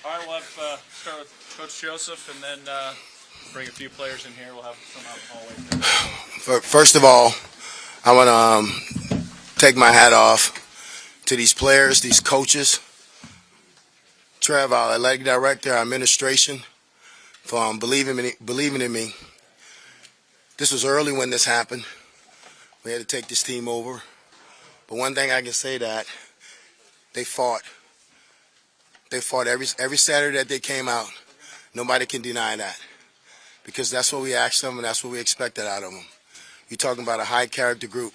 All right, we'll have start with Coach Joseph, and then bring a few players in here. We'll have some out in the hallway. First of all, I want to take my hat off to these players, these coaches, Trev, our athletic director, our administration, for believing in me. This was early when this happened. We had to take this team over. But one thing I can say that they fought. They fought every Saturday that they came out. Nobody can deny that. Because that's what we asked them and that's what we expected out of them. You're talking about a high character group.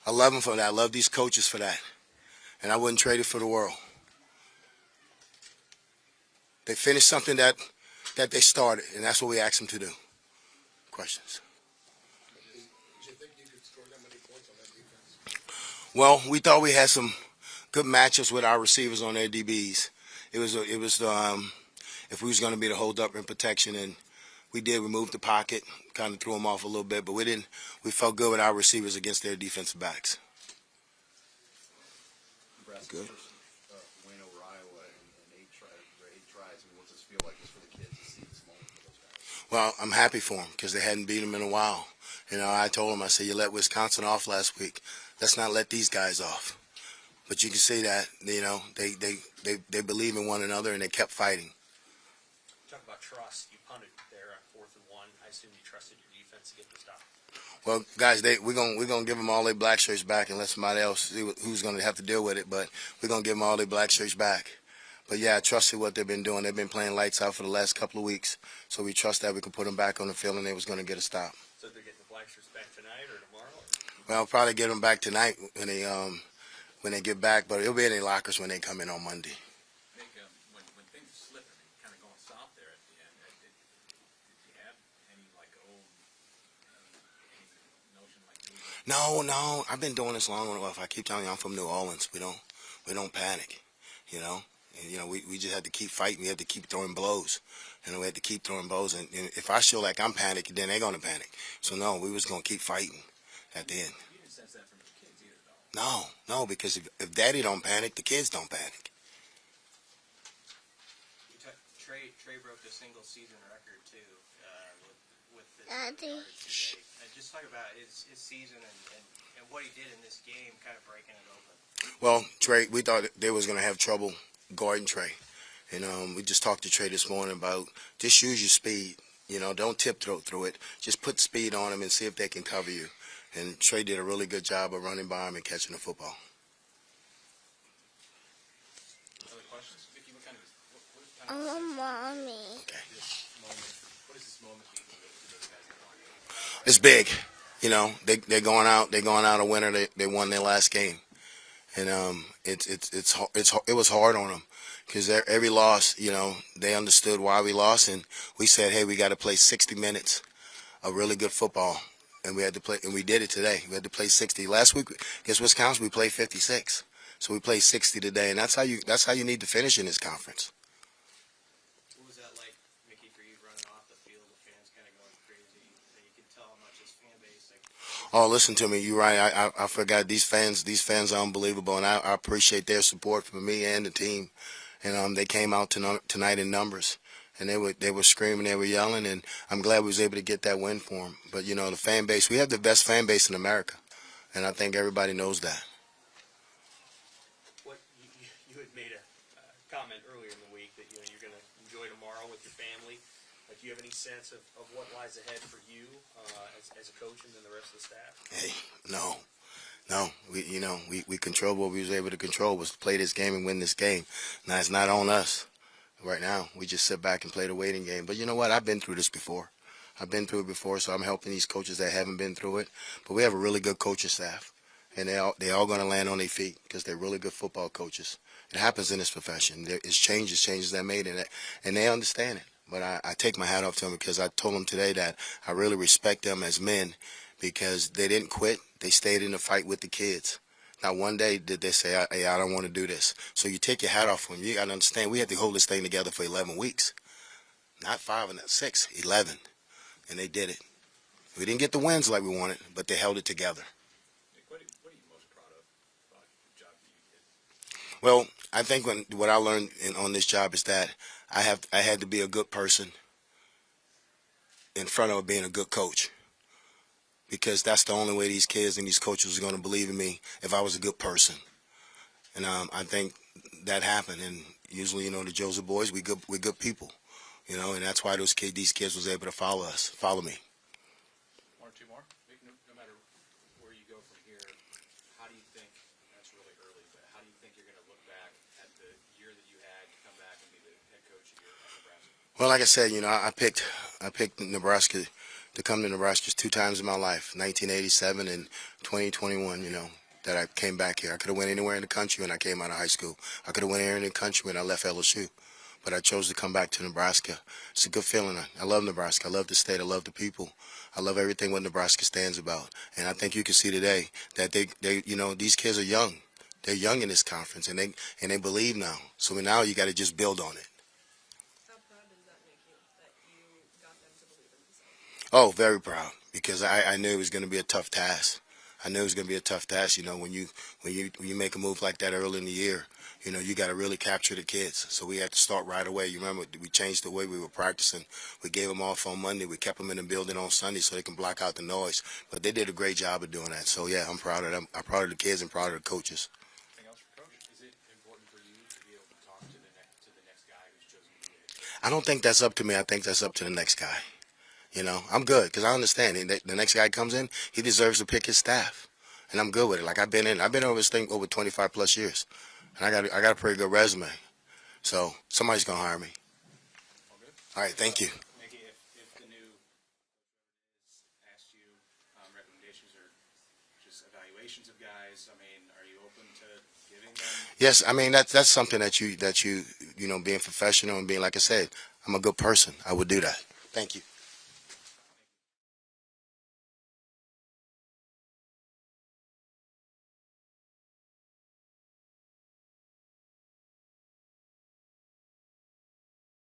I love them for that. I love these coaches for that. And I wouldn't trade it for the world. They finished something that they started, and that's what we asked them to do. Questions? Did you think you could score that many points on that defense? Well, we thought we had some good matchups with our receivers on their DBs. It was if we was going to be the hold up and protection, and we did remove the pocket, kind of threw them off a little bit, but we didn't. We felt good with our receivers against their defensive backs. Nebraska Good. First win over Iowa in 8 tries. I mean, what's this feel like just for the kids to see this moment for those guys? Well, I'm happy for them because they hadn't beat them in a while. You know, I told them, I said, you let Wisconsin off last week. Let's not let these guys off. But you can see that, you know, they believe in one another and they kept fighting. Talk about trust. You punted there on 4th and 1. I assume you trusted your defense to get the stop. Well, guys, we're gonna give them all their black shirts back and let somebody else see who's gonna have to deal with it. But we're gonna give them all their black shirts back. But yeah, I trusted what they've been doing. They've been playing lights out for the last couple of weeks, so we trust that we can put them back on the field and they was gonna get a stop. So they're getting the black shirts back tonight or tomorrow? Well, I'll probably get them back tonight when they get back, but it'll be in their lockers when they come in on Monday. When things are slipping and kind of going south there at the end, did you have any old notion moving? No, I've been doing this long enough. I keep telling you I'm from New Orleans. We don't panic, you know. And you know, we just had to keep fighting. We had to keep throwing blows, and we had to keep throwing blows. And if I show like I'm panicking, then they're gonna panic. So no, we was gonna keep fighting at the end. You didn't sense that from your kids either, though. No, because if Daddy don't panic, the kids don't panic. Trey broke the single season record too with the Daddy. just talk about his season and what he did in this game, kind of breaking it open. Well, Trey, we thought they was gonna have trouble guarding Trey, and we just talked to Trey this morning about just use your speed. You know, don't tiptoe through it. Just put speed on them and see if they can cover you. And Trey did a really good job of running by him and catching the football. Other questions? Vicky, what kind of I'm a mommy. Okay. what does this moment mean to those guys that walk in? It's big. You know, they're going out. They're going out a winner. They won their last game, and it was hard on them because every loss, you know, they understood why we lost, and we said, hey, we got to play 60 minutes of really good football. And we had to play, and we did it today. We had to play 60. Last week against Wisconsin, we played 56. So we played 60 today, and that's how you need to finish in this conference. What was that like, Mickey, for you running off the field, the fans kind of going crazy? You can tell how much his fan base. Oh, listen to me. You're right. I forgot these fans. These fans are unbelievable, and I appreciate their support for me and the team. And they came out tonight in numbers. And they were screaming, they were yelling, and I'm glad we was able to get that win for them. But, you know, the fan base, we have the best fan base in America, and I think everybody knows that. What you had made a comment earlier in the week that you're going to enjoy tomorrow with your family. Do you have any sense of what lies ahead for you as a coach and then the rest of the staff? Hey, no. We controlled what we was able to control, was to play this game and win this game. Now, it's not on us. Right now, we just sit back and play the waiting game. But you know what? I've been through this before. I've been through it before, so I'm helping these coaches that haven't been through it. But we have a really good coaching staff, and they all going to land on their feet because they're really good football coaches. It happens in this profession. It's changes that made in it, and they understand it. But I take my hat off to them because I told them today that I really respect them as men because they didn't quit. They stayed in the fight with the kids. Not one day did they say, hey, I don't want to do this. So you take your hat off from them. You got to understand, we had to hold this thing together for 11 weeks. Not 5 and not 6, 11. And they did it. We didn't get the wins like we wanted, but they held it together. Nick, what are you most proud of about the job that you did? Well, I think what I learned on this job is that I had to be a good person in front of being a good coach, because that's the only way these kids and these coaches are going to believe in me, if I was a good person. And I think that happened. And usually, the Joseph boys, we good people, and that's why these kids was able to follow me. One or two more. No matter where you go from here, how do you think, that's really early, but how do you think you're going to look back at the year that you had to come back and be the head coach here at Nebraska? Well, like I said, I picked Nebraska to come to Nebraska 2 times in my life, 1987 and 2021, that I came back here. I could have went anywhere in the country when I came out of high school. I could have went anywhere in the country when I left LSU. But I chose to come back to Nebraska. It's a good feeling. I love Nebraska. I love the state. I love the people. I love everything what Nebraska stands about. And I think you can see today that these kids are young. They're young in this conference, and they believe now. So now you got to just build on it. How proud does that make you that you got them to believe in themselves? Oh, very proud, because I knew it was going to be a tough task. I knew it was going to be a tough task. When you make a move like that early in the year, you got to really capture the kids. So we had to start right away. You remember, we changed the way we were practicing. We gave them off on Monday. We kept them in the building on Sunday so they can block out the noise. But they did a great job of doing that. So yeah, I'm proud of them. I'm proud of the kids and proud of the coaches. Anything else for Coach? Is it important for you to be able to talk to the next guy who's chosen to be the head coach? I don't think that's up to me. I think that's up to the next guy. I'm good, because I understand the next guy comes in, he deserves to pick his staff, and I'm good with it. Like I've been over this thing over 25 plus years, and I got a pretty good resume, so somebody's gonna hire me. All good. All right, thank you. Mickey, if the new asked you recommendations or just evaluations of guys, I mean, are you open to giving them? Yes, I mean that's something that you being professional and being, like I said, I'm a good person. I would do that. Thank you.